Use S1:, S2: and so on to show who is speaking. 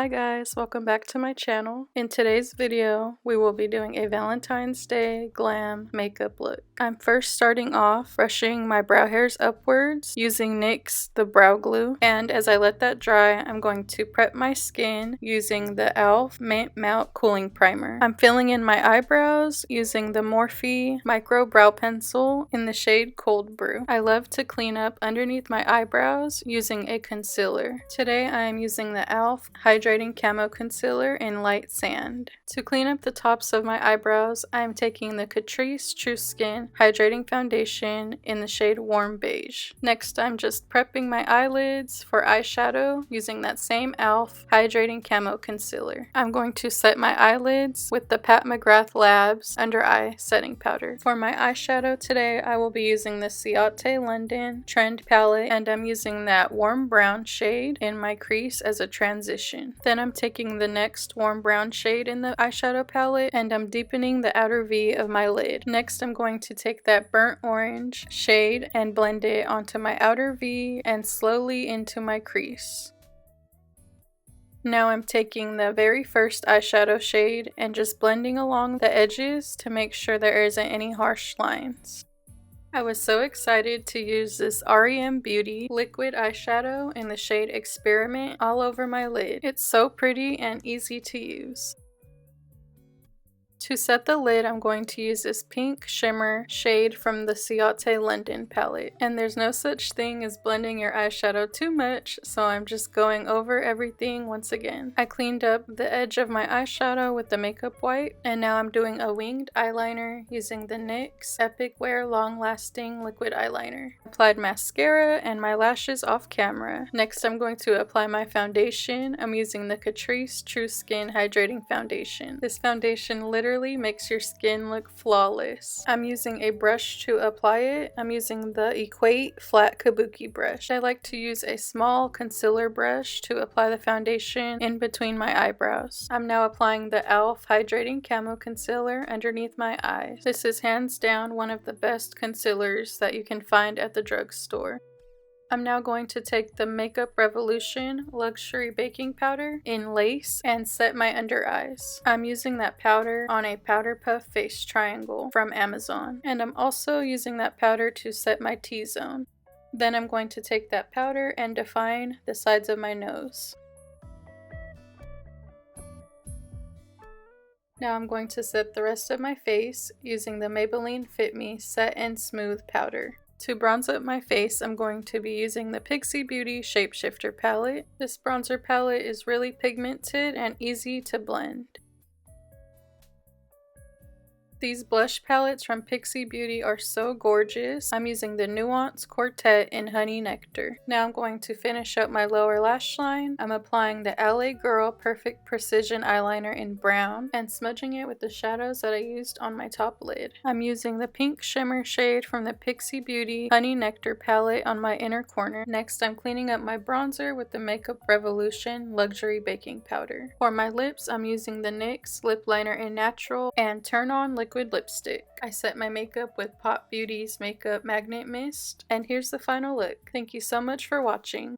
S1: Hi guys, welcome back to my channel. In today's video, we will be doing a Valentine's Day glam makeup look. I'm first starting off brushing my brow hairs upwards using NYX the brow glue, and as I let that dry, I'm going to prep my skin using the E.L.F Mint Melt Cooling Primer. I'm filling in my eyebrows using the Morphe Micro Brow Pencil in the shade Cold Brew. I love to clean up underneath my eyebrows using a concealer. Today I am using the E.L.F Hydrating Camo Concealer in Light Sand. To clean up the tops of my eyebrows, I am taking the CATRICE True Skin Hydrating Foundation in the shade Warm Beige. Next, I'm just prepping my eyelids for eyeshadow using that same E.L.F Hydrating Camo Concealer. I'm going to set my eyelids with the Pat McGrath Labs Under Eye Setting Powder. For my eyeshadow today, I will be using the CIATE London Trend Palette, and I'm using that warm brown shade in my crease as a transition. Then I'm taking the next warm brown shade in the eyeshadow palette and I'm deepening the outer V of my lid. Next, I'm going to take that burnt orange shade and blend it onto my outer V and slowly into my crease. Now I'm taking the very first eyeshadow shade and just blending along the edges to make sure there isn't any harsh lines. I was so excited to use this R.E.M Beauty liquid eyeshadow in the shade Experiment all over my lid. It's so pretty and easy to use. To set the lid, I'm going to use this pink shimmer shade from the CIATE London palette. And there's no such thing as blending your eyeshadow too much, so I'm just going over everything once again. I cleaned up the edge of my eyeshadow with the makeup wipe, and now I'm doing a winged eyeliner using the NYX Epic Wear Long Lasting Liquid Eyeliner. I applied mascara and my lashes off camera. Next, I'm going to apply my foundation. I'm using the CATRICE True Skin Hydrating Foundation. This foundation literally makes your skin look flawless. I'm using a brush to apply it. I'm using the Equate Flat Kabuki brush. I like to use a small concealer brush to apply the foundation in between my eyebrows. I'm now applying the E.L.F Hydrating Camo Concealer underneath my eyes. This is hands down one of the best concealers that you can find at the drugstore. I'm now going to take the Makeup Revolution Luxury Baking Powder in Lace and set my under eyes. I'm using that powder on a powder puff face triangle from Amazon, and I'm also using that powder to set my T-zone. Then I'm going to take that powder and define the sides of my nose. Now I'm going to set the rest of my face using the Maybelline Fit Me Set and Smooth powder. To bronze up my face, I'm going to be using the Pixie Beauty Shapeshifter palette. This bronzer palette is really pigmented and easy to blend. These blush palettes from Pixie Beauty are so gorgeous. I'm using the Nuance Quartet in Honey Nectar. Now I'm going to finish up my lower lash line. I'm applying the LA Girl Perfect Precision Eyeliner in brown and smudging it with the shadows that I used on my top lid. I'm using the pink shimmer shade from the Pixie Beauty Honey Nectar palette on my inner corner. Next, I'm cleaning up my bronzer with the Makeup Revolution Luxury Baking Powder. For my lips, I'm using the NYX Lip Liner in Natural and Turn On Liquid Lipstick. I set my makeup with Pop Beauty's Makeup Magnet Mist, and here's the final look. Thank you so much for watching.